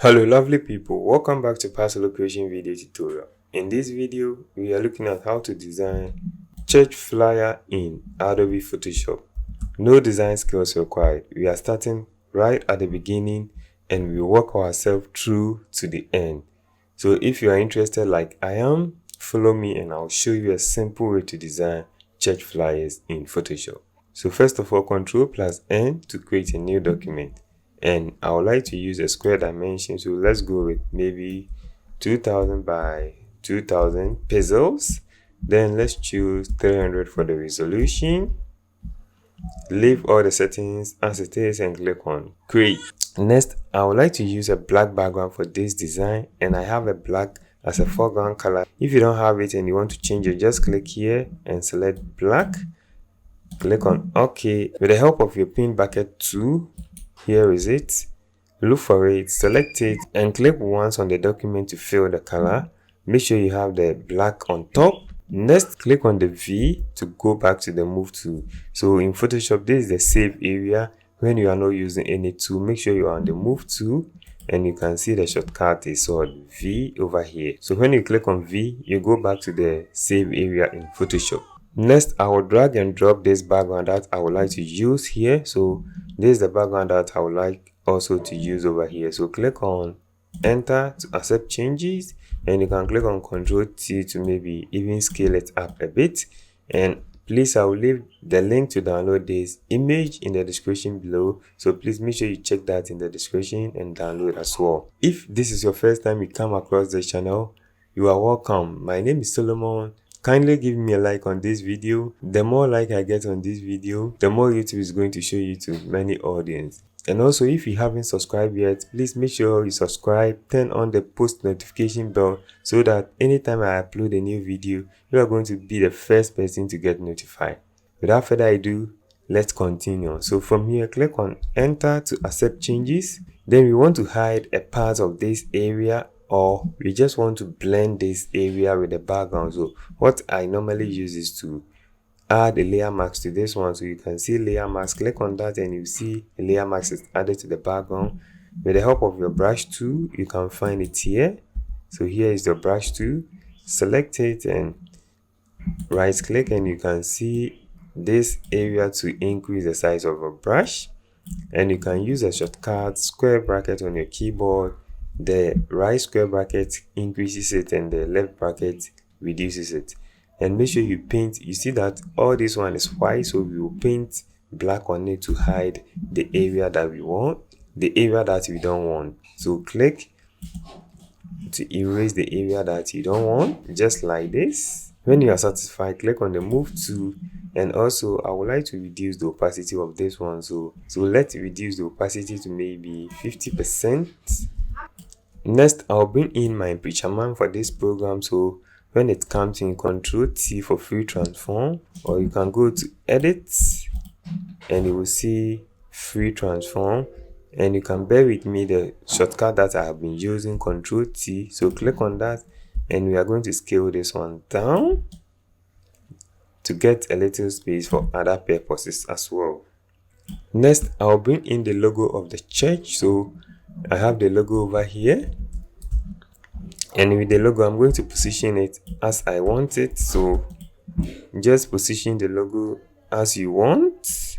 Hello lovely people, welcome back to parcel location video tutorial. In this video, we are looking at how to design church flyer in Adobe Photoshop. No design skills required. We are starting right at the beginning and we work ourselves through to the end. So if you are interested like I am, follow me and I'll show you a simple way to design church flyers in Photoshop. So first of all, Ctrl+N to create a new document. And I would like to use a square dimension, so let's go with maybe 2000 by 2000 pixels. Then let's choose 300 for the resolution. Leave all the settings as it is and click on create. Next, I would like to use a black background for this design, and I have a black as a foreground color. If you don't have it and you want to change it, just click here and select black. Click on OK. With the help of your pin bucket tool, here is it. Look for it, select it, and click once on the document to fill the color. Make sure you have the black on top. Next, click on the V to go back to the move tool. So in Photoshop, this is the save area. When you are not using any tool, make sure you are on the move tool, and you can see the shortcut is called V over here. So when you click on V, you go back to the save area in Photoshop. Next, I will drag and drop this background that I would like to use here. So this is the background that I would like also to use over here. So click on enter to accept changes, and you can click on Ctrl T to maybe even scale it up a bit. And please, I will leave the link to download this image in the description below, so please make sure you check that in the description and download as well. If this is your first time you come across the channel, you are welcome. My name is Solomon. Kindly give me a like on this video. The more like I get on this video, the more YouTube is going to show you to many audience. And also, if you haven't subscribed yet, please make sure you subscribe, turn on the post notification bell so that anytime I upload a new video, you are going to be the first person to get notified. Without further ado, let's continue. So from here, click on enter to accept changes. Then we want to hide a part of this area, or we just want to blend this area with the background. So what I normally use is to add a layer mask to this one. So you can see layer mask, click on that and you see a layer mask is added to the background. With the help of your brush tool, you can find it here. So here is the brush tool, select it and right click, and you can see this area to increase the size of a brush. And you can use a shortcut square bracket on your keyboard. The right square bracket increases it and the left bracket reduces it. And make sure you paint. You see that all this one is white, so we will paint black on it to hide the area that we want, the area that we don't want. So click to erase the area that you don't want, just like this. When you are satisfied, click on the move tool. And also, I would like to reduce the opacity of this one. So let's reduce the opacity to maybe 50%. Next, I'll bring in my picture man for this program. So when it comes in, Ctrl T for free transform, or you can go to edit and you will see free transform. And you can bear with me the shortcut that I have been using, Ctrl T. So click on that and we are going to scale this one down to get a little space for other purposes as well. Next, I'll bring in the logo of the church. So I have the logo over here, and with the logo I'm going to position it as I want it. So just position the logo as you want.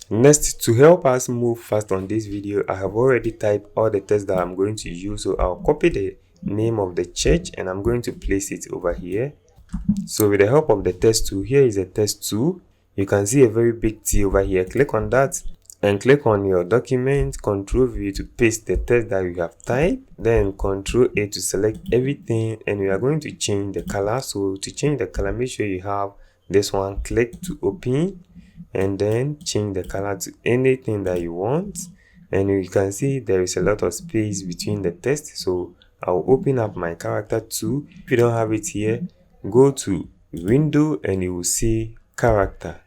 Next, to help us move fast on this video, I have already typed all the text that I'm going to use. So I'll copy the name of the church and I'm going to place it over here. So with the help of the text tool, here is a text tool. You can see a very big T over here. Click on that and click on your document, Ctrl V to paste the text that you have typed, then Ctrl A to select everything, and we are going to change the color. So to change the color, make sure you have this one, click to open, and then change the color to anything that you want. And you can see there is a lot of space between the text. So I'll open up my character tool. If you don't have it here, go to window and you will see character.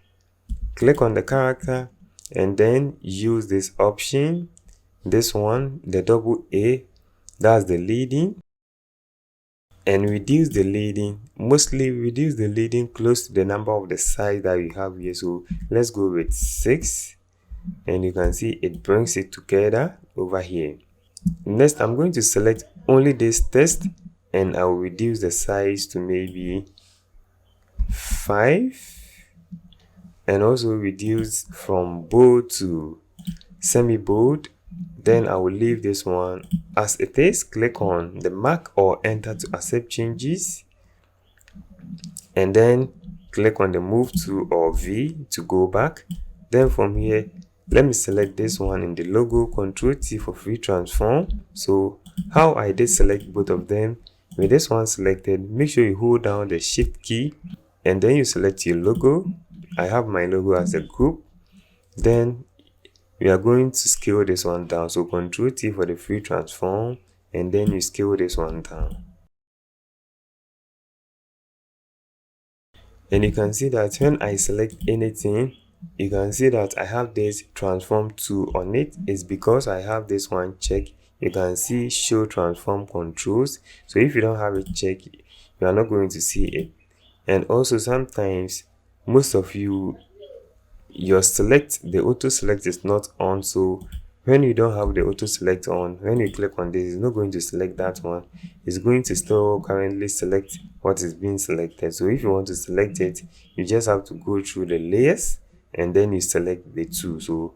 Click on the character and then use this option, this one, the double A, that's the leading. and reduce the leading. Mostly reduce the leading close to the number of the size that we have here. So let's go with 6, and you can see it brings it together over here. Next, I'm going to select only this text, and I'll reduce the size to maybe 5, and also reduce from bold to semi bold. Then I will leave this one as it is. Click on the mark or enter to accept changes, and then click on the move to or V to go back. Then from here, let me select this one in the logo, Ctrl T for free transform. So how I did select both of them, with this one selected, make sure you hold down the shift key and then you select your logo. I have my logo as a group. Then we are going to scale this one down. So Ctrl T for the free transform, and then you scale this one down. And you can see that when I select anything, you can see that I have this transform tool on it. It's because I have this one check. You can see show transform controls. So if you don't have it checked, you are not going to see it. And also sometimes most of you, your select, the auto select is not on. So when you don't have the auto select on, when you click on this, it's not going to select that one. It's going to still currently select what is being selected. So if you want to select it, you just have to go through the layers and then you select the two. So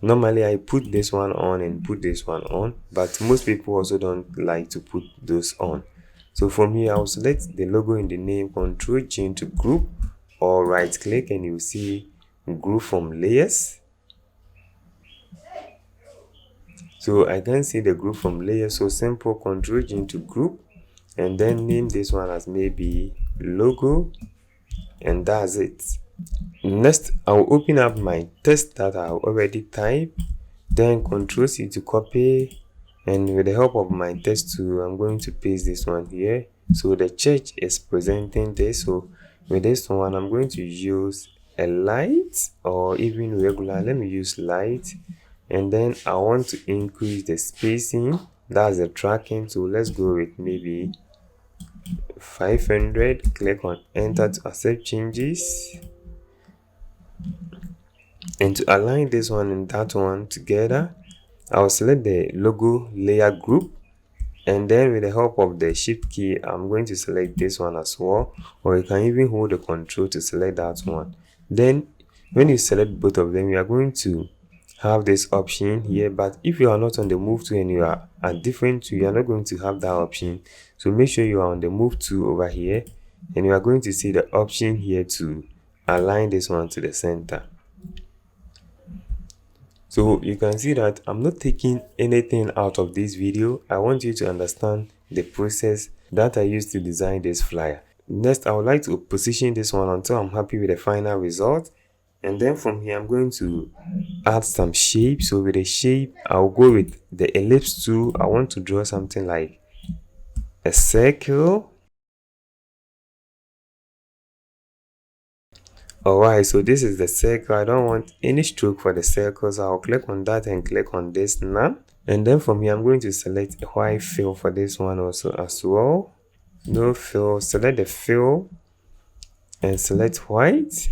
normally I put this one on and put this one on, but most people also don't like to put those on. So for me, I'll select the logo in the name, Ctrl G into group, or right click and you'll see group from layers. So I can see the group from layers. So simple, Ctrl G into group, and then name this one as maybe logo, and that's it. Next, I'll open up my text that I already typed, then Ctrl C to copy, and with the help of my text tool, I'm going to paste this one here. So the church is presenting this. So with this one, I'm going to use a light or even regular. Let me use light, and then I want to increase the spacing. That's the tracking tool. Let's go with maybe 500. Click on enter to accept changes, and to align this one and that one together, I'll select the logo layer group, and then with the help of the shift key, I'm going to select this one as well, or you can even hold the control to select that one. Then when you select both of them, you are going to have this option here, but if you are not on the move to and you are at different tool, you are not going to have that option. So make sure you are on the move to over here, and you are going to see the option here to align this one to the center. So you can see that I'm not taking anything out of this video. I want you to understand the process that I used to design this flyer. Next, I would like to position this one until I'm happy with the final result. And then from here, I'm going to add some shape. So with the shape, I'll go with the ellipse tool. I want to draw something like a circle. Alright, so this is the circle. I don't want any stroke for the circle, so I'll click on that and click on this none. And then from here, I'm going to select a white fill for this one also as well. No fill, select the fill and select white.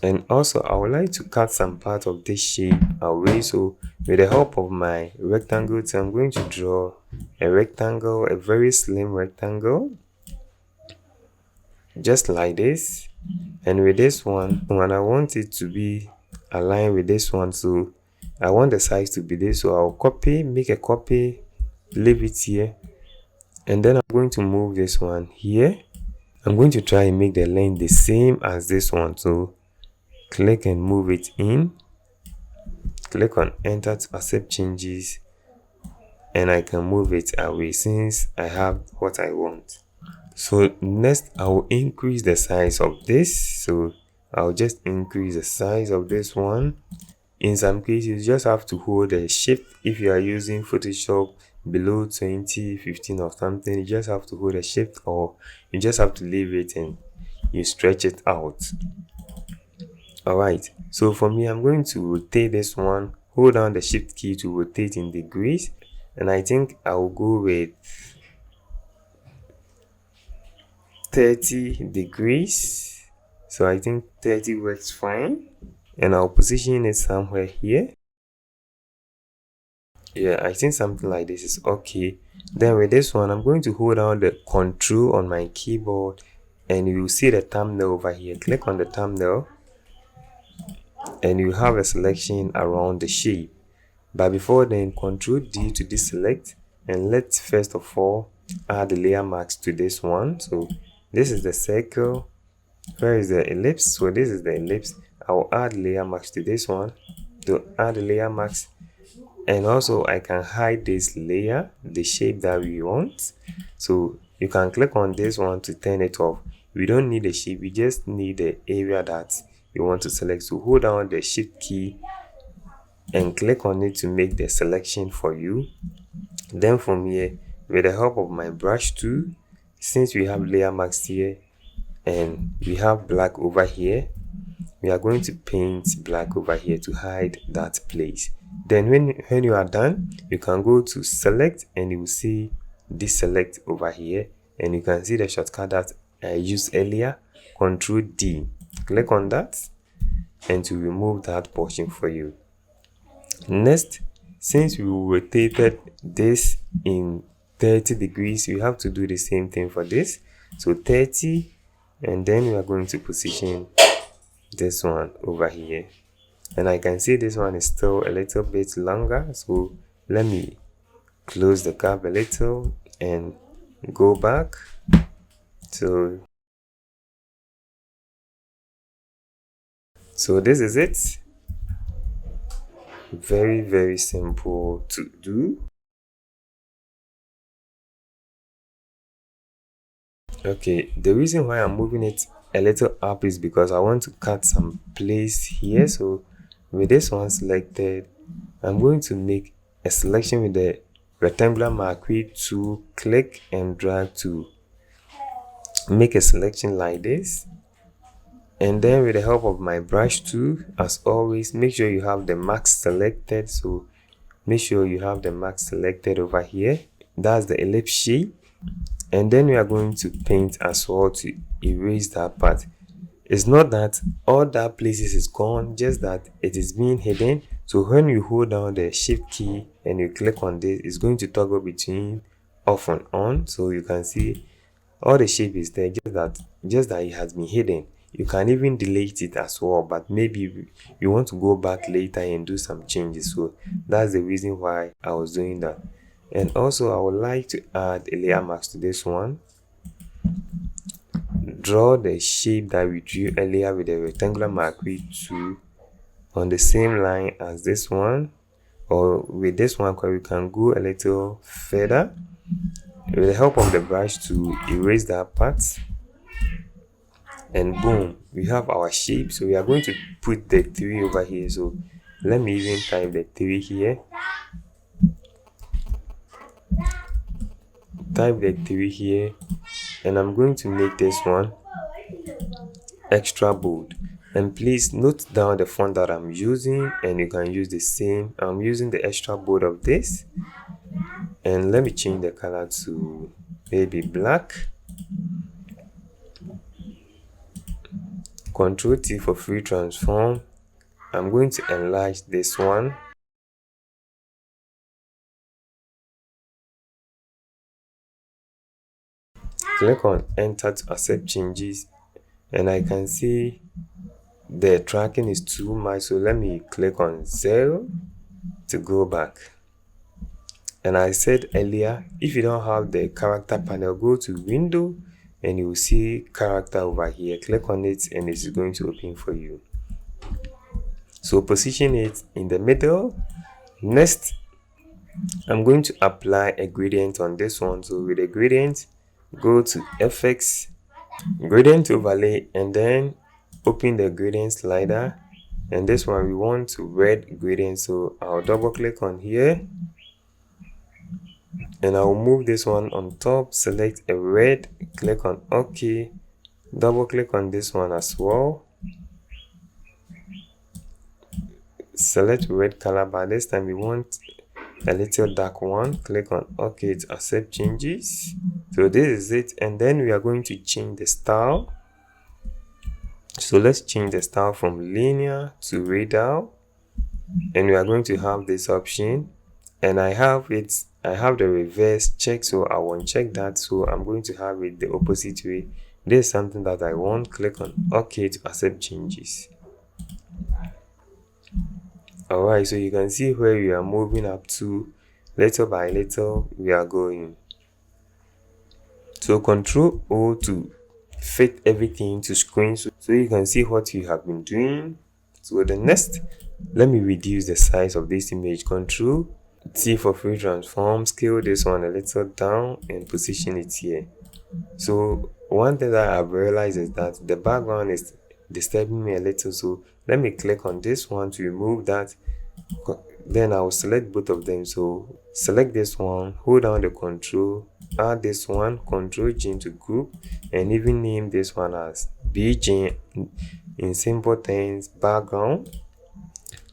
And also, I would like to cut some part of this shape away. So with the help of my rectangle tool, I'm going to draw a rectangle, a very slim rectangle, just like this. And with this one, when I want it to be aligned with this one, so I want the size to be this, so I'll copy, make a copy, leave it here, and then I'm going to move this one here. I'm going to try and make the length the same as this one, so click and move it in, click on enter to accept changes, and I can move it away since I have what I want. So next, I will increase the size of this. So I'll just increase the size of this one. In some cases, you just have to hold the shift. If you are using Photoshop below 2015 or something, you just have to hold the shift, or you just have to leave it and you stretch it out. Alright, so for me, I'm going to rotate this one. Hold down the shift key to rotate in degrees. and I think I will go with 30 degrees. So I think 30 works fine, and I'll position it somewhere here. Yeah, I think something like this is okay. Then with this one, I'm going to hold down the control on my keyboard, and you will see the thumbnail over here. Click on the thumbnail and you have a selection around the shape. But before then, Control D to deselect, and let's first of all add the layer mask to this one. So this is the circle. Where is the ellipse? So this is the ellipse. I will add layer mask to this one to add the layer mask, and also I can hide this layer, the shape that we want. So you can click on this one to turn it off. We don't need the shape, we just need the area that you want to select. So hold down the shift key and click on it to make the selection for you. Then from here, with the help of my brush tool, since we have layer mask here and we have black over here, we are going to paint black over here to hide that place. Then when you are done, you can go to select and you will see deselect over here, and you can see the shortcut that I used earlier, Control D. Click on that and to remove that portion for you. Next, since we rotated this in 30 degrees, we have to do the same thing for this. So 30, and then we are going to position this one over here, and I can see this one is still a little bit longer. So let me close the gap a little and go back. So this is it. Very simple to do. Okay, the reason why I'm moving it a little up is because I want to cut some place here. So with this one selected, I'm going to make a selection with the rectangular marquee tool, click and drag to make a selection like this. And then with the help of my brush tool, as always, make sure you have the mask selected. So make sure you have the mask selected over here. That's the ellipse shape. And then we are going to paint as well to erase that part. It's not that all that places is gone, just that it is being hidden. So when you hold down the shift key and you click on this, it's going to toggle between off and on. So you can see all the shape is there, just that it has been hidden. You can even delete it as well, but maybe you want to go back later and do some changes. So that's the reason why I was doing that. And also I would like to add a layer mask to this one. Draw the shape that we drew earlier with the rectangular marquee tool on the same line as this one, or with this one we can go a little further with the help of the brush to erase that part, and boom, we have our shape. So we are going to put the 3 over here. So let me even type the 3 here, type the 3 here, and I'm going to make this one extra bold. And please note down the font that I'm using, and you can use the same. I'm using the extra bold of this, and let me change the color to maybe black. Control T for free transform. I'm going to enlarge this one. Click on enter to accept changes, and I can see the tracking is too much, so let me click on 0 to go back. And I said earlier, if you don't have the character panel, go to window and you will see character over here. Click on it and it is going to open for you. So position it in the middle. Next, I'm going to apply a gradient on this one. So with a gradient, go to FX, gradient overlay, and then open the gradient slider. And this one we want red gradient, so I'll double click on here and I'll move this one on top, select a red, click on OK, double click on this one as well, select red color, but this time we want a little dark one. Click on OK to accept changes. So this is it, and then we are going to change the style. So let's change the style from linear to radial, and we are going to have this option, and I have the reverse check, so I won't check that, so I'm going to have it the opposite way. This is something that I want. Click on OK to accept changes. Alright, so you can see where we are moving up to. Little by little we are going. So Control O to fit everything to screen, so you can see what you have been doing. So the next, let me reduce the size of this image. Control T for free transform, scale this one a little down and position it here. So one thing that I've realized is that the background is disturbing me a little, so let me click on this one to remove that. Then I'll select both of them. So select this one, hold down the control, add this one, Control G into group, and even name this one as BG in simple terms background.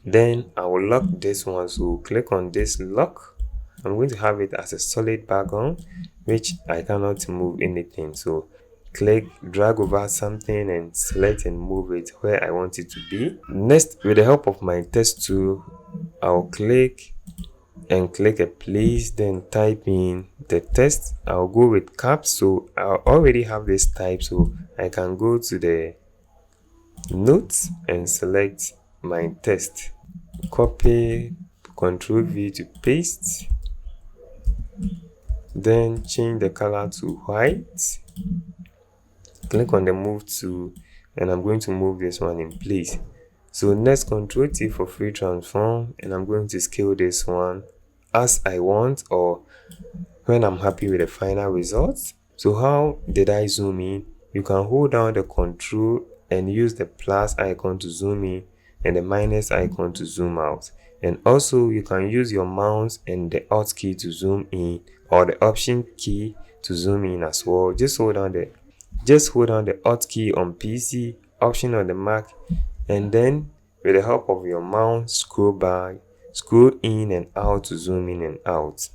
Then I will lock this one, so click on this lock. I'm going to have it as a solid background which I cannot move anything, so click, drag over something and select and move it where I want it to be. Next, with the help of my text tool, I'll click and click a place, then type in the text. I'll go with caps, so I already have this type, so I can go to the notes and select my text, copy, Ctrl V to paste, then change the color to white, click on the move tool, and I'm going to move this one in place. So next, Ctrl T for free transform, and I'm going to scale this one as I want, or when I'm happy with the final result. So how did I zoom in? You can hold down the control and use the plus icon to zoom in and the minus icon to zoom out. And also you can use your mouse and the Alt key to zoom in, or the Option key to zoom in as well. Just hold down the Alt key on PC, Option on the Mac, and then with the help of your mouse, scroll in and out to zoom in and out.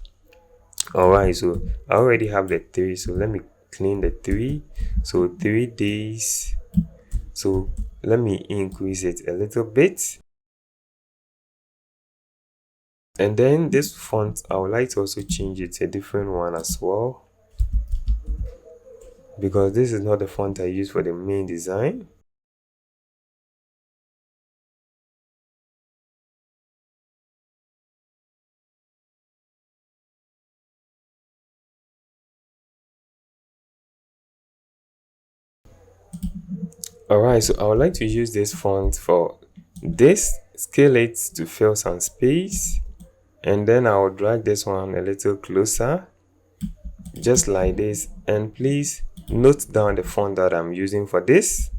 Alright, so I already have the 3, so let me clean the 3. So 3 days, so let me increase it a little bit. And then this font, I would like to also change it to a different one as well, because this is not the font I use for the main design. Alright, so I would like to use this font for this, scale it to fill some space, and then I will drag this one a little closer, just like this. And please note down the font that I'm using for this.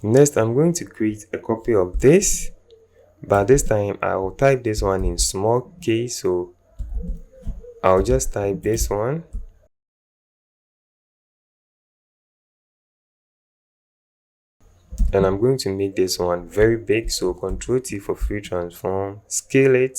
Next, I'm going to create a copy of this, but this time I will type this one in small k, so I'll just type this one. And I'm going to make this one very big, so Ctrl T for free transform, scale it.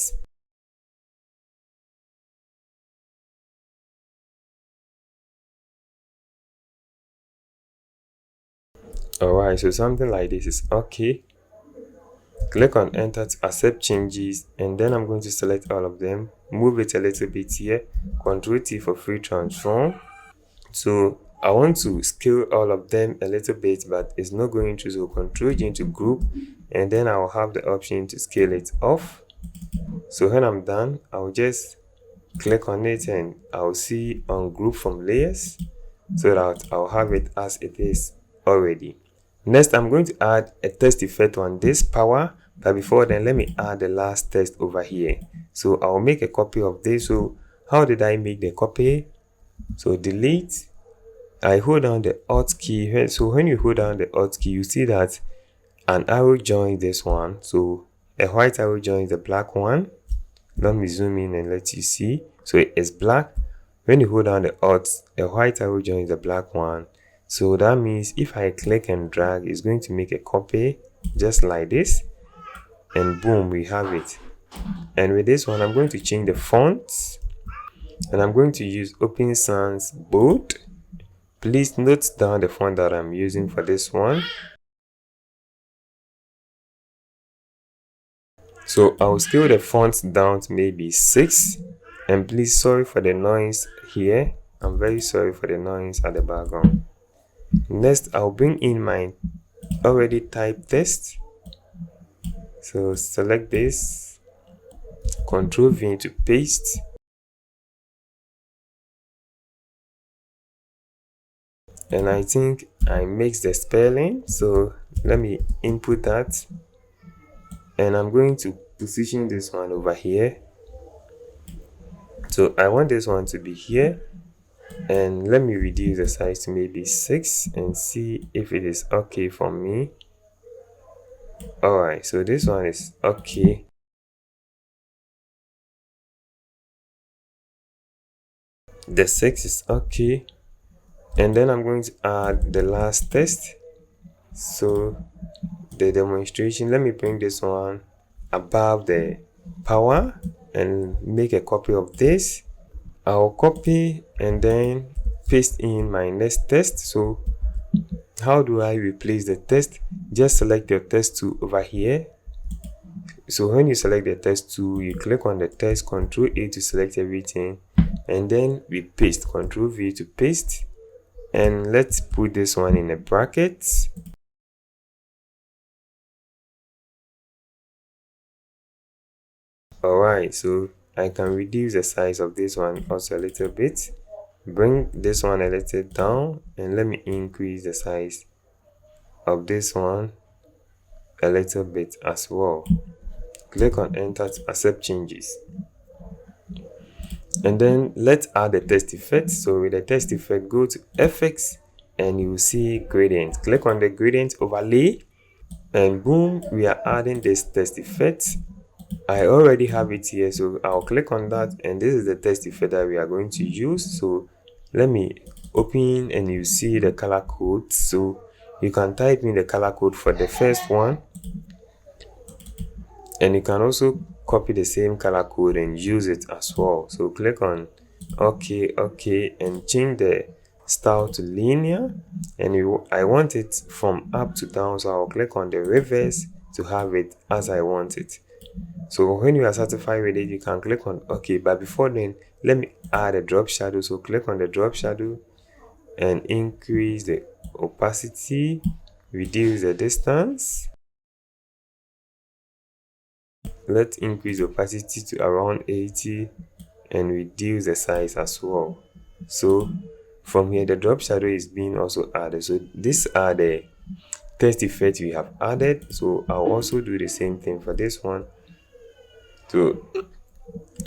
Alright, so something like this is okay. Click on enter to accept changes, and then I'm going to select all of them, move it a little bit here, Ctrl T for free transform. So I want to scale all of them a little bit, but it's not going to, so Ctrl G into group, and then I'll have the option to scale it off. So when I'm done, I'll just click on it and I'll see on group from layers, so that I'll have it as it is already. Next, I'm going to add a text effect on this power, but before then, let me add the last text over here. So I'll make a copy of this. So how did I make the copy? So delete, I hold down the Alt key. So when you hold down the Alt key, you see that an arrow joins this one. So a white arrow joins the black one. Let me zoom in and let you see. So it's black. When you hold down the Alt, a white arrow joins the black one. So that means if I click and drag, it's going to make a copy just like this, and boom, we have it. And with this one, I'm going to change the font, and I'm going to use Open Sans Bold. Please note down the font that I'm using for this one. So I'll scale the font down to maybe 6. And please, sorry for the noise here. I'm very sorry for the noise at the background. Next, I'll bring in my already typed text. So select this, Ctrl V to paste. And I think I mixed the spelling, so let me input that. And I'm going to position this one over here. So I want this one to be here, and let me reduce the size to maybe 6 and see if it is okay for me. Alright, so this one is okay. The 6 is okay. And then I'm going to add the last text. So the demonstration, let me bring this one above the power and make a copy of this. I'll copy and then paste in my next text. So how do I replace the text? Just select your text tool over here. So when you select the text tool, you click on the text, Ctrl A to select everything, and then we paste, Ctrl V to paste. And let's put this one in a bracket. Alright, so I can reduce the size of this one also a little bit. Bring this one a little down, and let me increase the size of this one a little bit as well. Click on enter to accept changes. And then let's add the text effect. So with the text effect, go to effects and you will see gradient. Click on the gradient overlay, and boom, we are adding this text effect. I already have it here, so I'll click on that, and this is the text effect that we are going to use. So let me open, and you see the color code. So you can type in the color code for the first one, and you can also copy the same color code and use it as well. So click on OK, and change the style to linear, and I want it from up to down, so I'll click on the reverse to have it as I want it. So when you are satisfied with it, you can click on OK. But before then, let me add a drop shadow. So click on the drop shadow and increase the opacity, reduce the distance. Let's increase the opacity to around 80 and reduce the size as well. So from here, the drop shadow is being also added. So these are the text effects we have added. So I'll also do the same thing for this one. So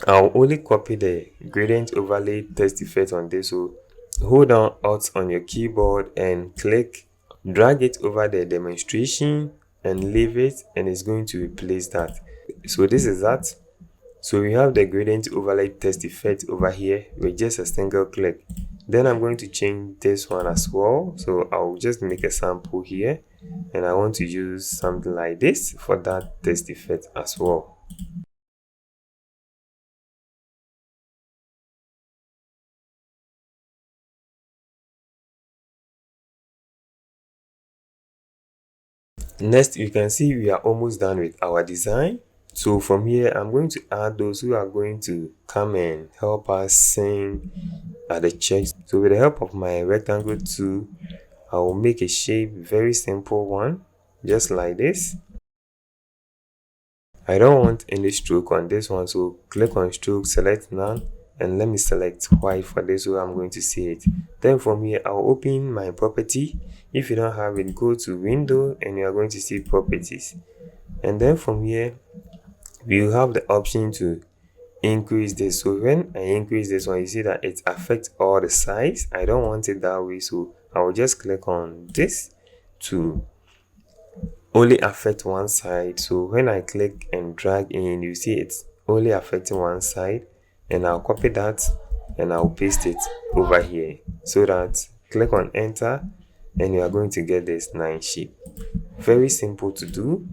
I'll only copy the gradient overlay text effect on this. So hold down Alt on your keyboard and click, drag it over the demonstration and leave it, and it's going to replace that. So this is that. So we have the gradient overlay text effect over here with just a single click. Then I'm going to change this one as well. So I'll just make a sample here, and I want to use something like this for that text effect as well. Next, you can see we are almost done with our design. So from here, I'm going to add those who are going to come and help us sing at the church. So with the help of my rectangle tool, I will make a shape, very simple one, just like this. I don't want any stroke on this one, so click on stroke, select none, and let me select white for this, so I'm going to see it. Then from here, I'll open my property. If you don't have it, go to window and you are going to see properties. And then from here, we will have the option to increase this. So when I increase this one, you see that it affects all the sides. I don't want it that way, so I will just click on this to only affect one side. So when I click and drag in, you see it's only affecting one side, and I'll copy that and I'll paste it over here, so that click on enter and you are going to get this nice shape. Very simple to do.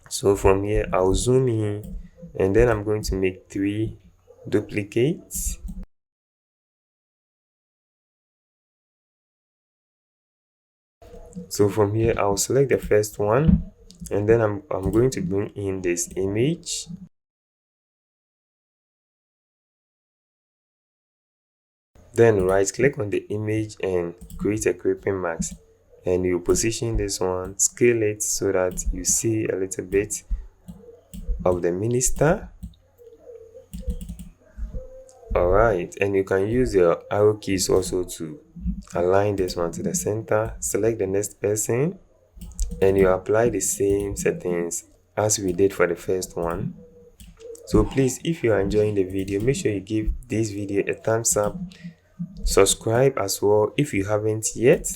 So from here, I'll zoom in and then I'm going to make 3 duplicates. So from here I'll select the first one, and then I'm going to bring in this image. Then right click on the image and create a clipping mask, and you position this one, scale it so that you see a little bit of the minister. Alright, and you can use your arrow keys also to align this one to the center. Select the next person and you apply the same settings as we did for the first one. So please, if you are enjoying the video, make sure you give this video a thumbs up. Subscribe as well if you haven't yet.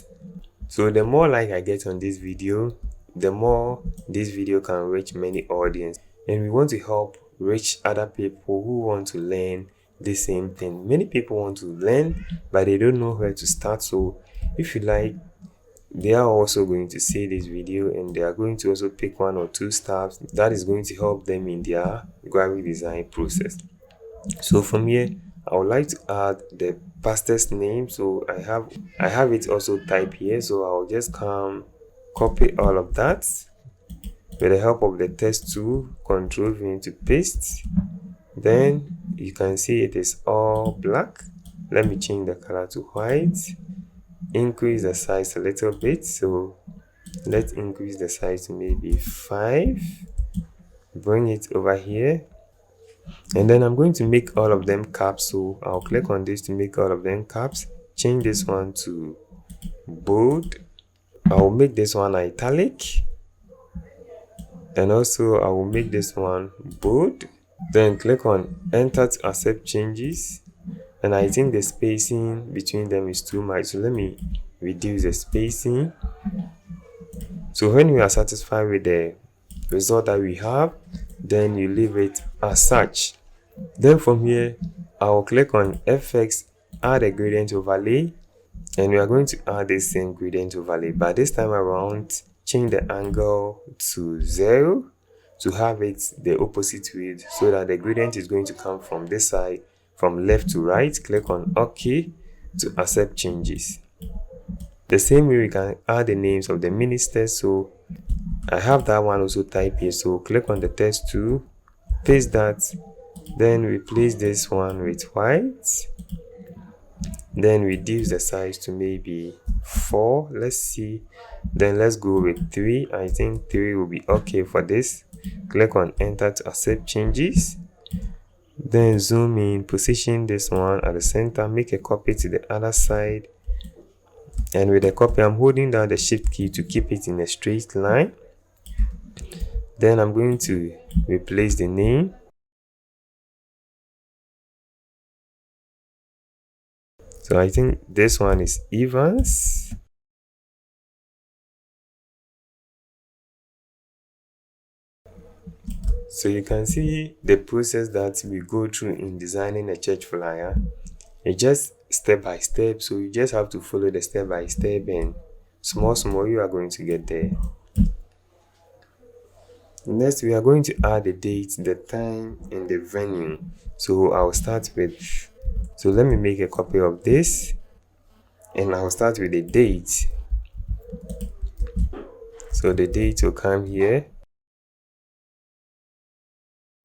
So the more like I get on this video, the more this video can reach many audience, and we want to help reach other people who want to learn the same thing. Many people want to learn but they don't know where to start. So if you like, they are also going to see this video and they are going to also pick 1 or 2 steps that is going to help them in their graphic design process. So from here I would like to add the pastor's name. So I have it also typed here, so I'll just come copy all of that with the help of the text tool, Ctrl V to paste. Then you can see it is all black. Let me change the color to white, increase the size a little bit. So let's increase the size to maybe 5, bring it over here, and then I'm going to make all of them caps. So I'll click on this to make all of them caps, change this one to bold, I'll make this one italic, and also I will make this one bold. Then click on enter to accept changes, and I think the spacing between them is too much, so let me reduce the spacing. So when we are satisfied with the result that we have, then you leave it as such. Then from here I will click on FX, add a gradient overlay, and we are going to add the same gradient overlay, but this time around change the angle to 0 to have it the opposite way, so that the gradient is going to come from this side, from left to right. Click on OK to accept changes. The same way we can add the names of the ministers. So I have that one also typed here, so click on the text tool, paste that, then replace this one with white, then reduce the size to maybe 4. Let's see, then let's go with 3. I think 3 will be okay for this. Click on enter to accept changes, then zoom in, position this one at the center, make a copy to the other side, and with the copy I'm holding down the shift key to keep it in a straight line. Then I'm going to replace the name. So I think this one is Evans. So you can see the process that we go through in designing a church flyer. It's just step by step, so you just have to follow the step by step, and small you are going to get there. Next we are going to add the date, the time, and the venue. So I'll start with, so let me make a copy of this, and I'll start with the date. So the date will come here,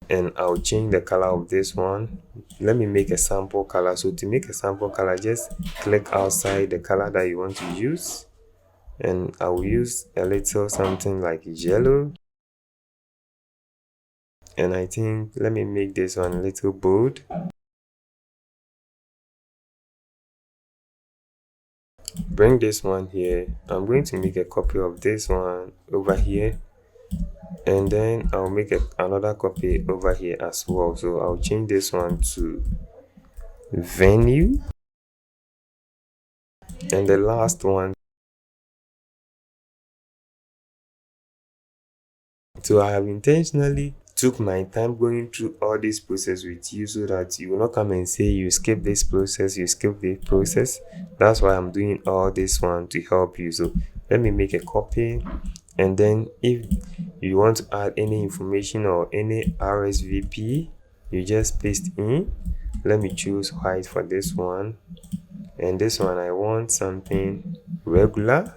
and I'll change the color of this one. Let me make a sample color. So to make a sample color, just click outside the color that you want to use, and I will use a little something like yellow, and I think let me make this one a little bold. Bring this one here. I'm going to make a copy of this one over here, and then I'll make another copy over here as well. So I'll change this one to venue, and the last one, so I have intentionally took my time going through all this process with you, so that you will not come and say you skip this process, you skip this process. That's why I'm doing all this one to help you. So let me make a copy, and then if you want to add any information or any RSVP, you just paste in. Let me choose white for this one, and this one I want something regular,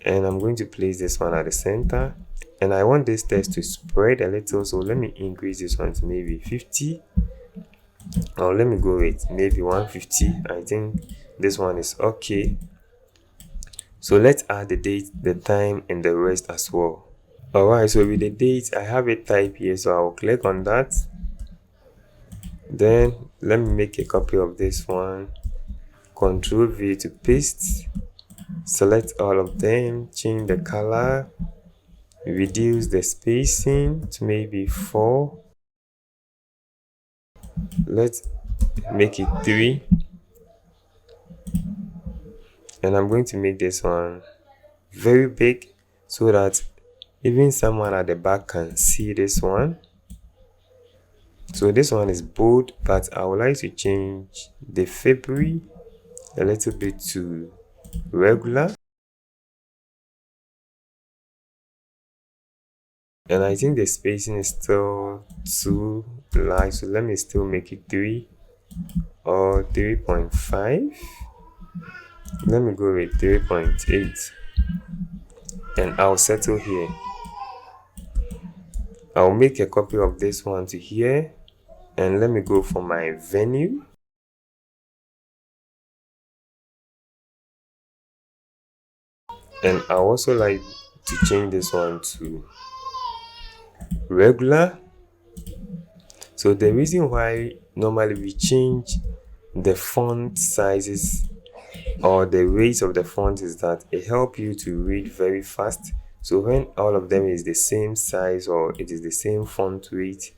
and I'm going to place this one at the center, and I want this text to spread a little, so let me increase this one to maybe 50, or let me go with maybe 150. I think this one is okay. So let's add the date, the time, and the rest as well. Alright, so with the date, I have it typed here, so I'll click on that. Then let me make a copy of this one, Ctrl V to paste, select all of them, change the color, reduce the spacing to maybe 4, let's make it 3, and I'm going to make this one very big so that even someone at the back can see this one. So this one is bold, but I would like to change the February a little bit to regular, and I think the spacing is still too large, so let me still make it 3 or 3.5. Let me go with 3.8, and I'll settle here. I'll make a copy of this one to here, and let me go for my venue. And I also like to change this one to regular. So the reason why normally we change the font sizes or the weight of the font is that it helps you to read very fast. So when all of them is the same size or it is the same font weight,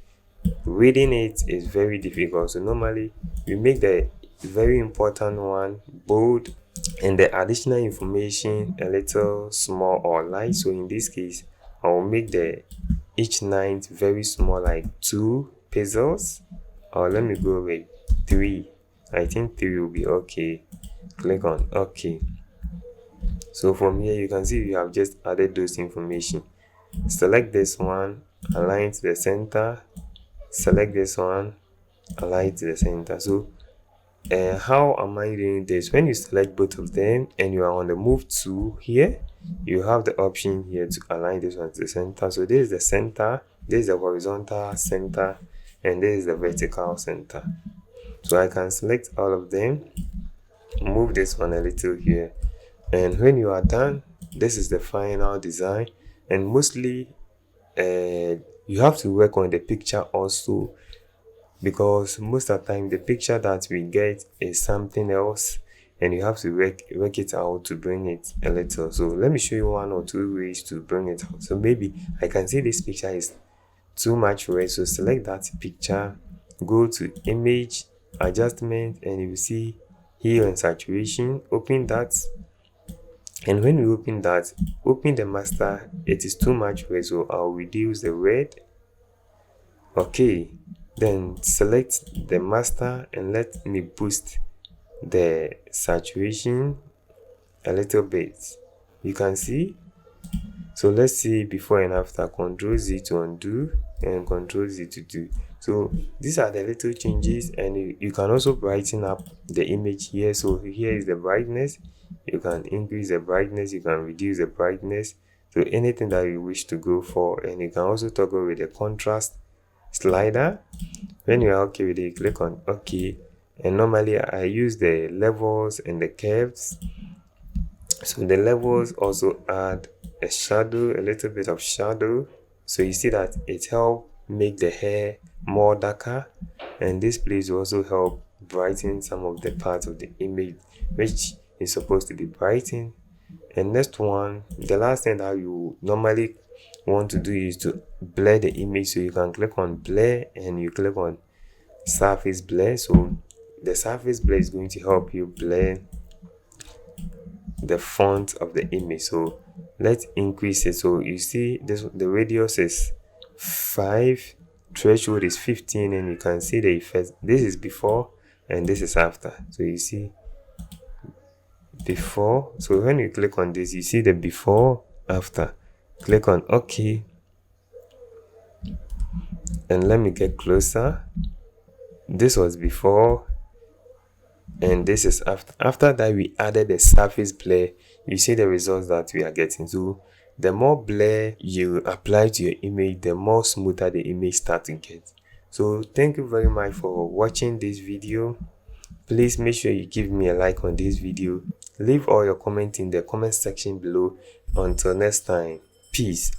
reading it is very difficult. So normally we make the very important one bold and the additional information a little small or light. So in this case, I will make the each line very small, like 2 pixels, or let me go with 3. I think 3 will be okay. Click on OK. So from here you can see you have just added those information. Select this one, align to the center. Select this one, align to the center. So how am I doing this? When you select both of them and you are on the move tool here, you have the option here to align this one to the center. So this is the center, this is the horizontal center, and this is the vertical center. So I can select all of them, move this one a little here, and when you are done, this is the final design. And mostly you have to work on the picture also, because most of the time the picture that we get is something else, and you have to work it out to bring it a little. So let me show you 1 or 2 ways to bring it out. So maybe I can see this picture is too much red, so select that picture, go to image adjustment, and you will see here in saturation, open that, and when we open that, open the master, it is too much red, so I'll reduce the red. Okay, then select the master and let me boost the saturation a little bit. You can see. So let's see before and after. Ctrl Z to undo and Ctrl Z to do. So these are the little changes, and you can also brighten up the image here. So here is the brightness. You can increase the brightness, you can reduce the brightness, so anything that you wish to go for. And you can also toggle with the contrast slider. When you are okay with it, click on OK. And normally I use the levels and the curves. So the levels also add a shadow, a little bit of shadow, so you see that it helps make the hair more darker, and this place will also help brighten some of the parts of the image which is supposed to be brightened. And next one, the last thing that you normally want to do is to blur the image. So you can click on blur and you click on surface blur. So the surface blur is going to help you blur the font of the image. So let's increase it. So you see this, the radius is 5, threshold is 15, and you can see the effect. This is before and this is after. So you see before. So when you click on this, you see the before, after. Click on OK, and let me get closer. This was before, and this is after that we added a surface blur. You see the results that we are getting. So the more blur you apply to your image, the more smoother the image starts to get. So thank you very much for watching this video. Please make sure you give me a like on this video. Leave all your comments in the comment section below. Until next time, peace.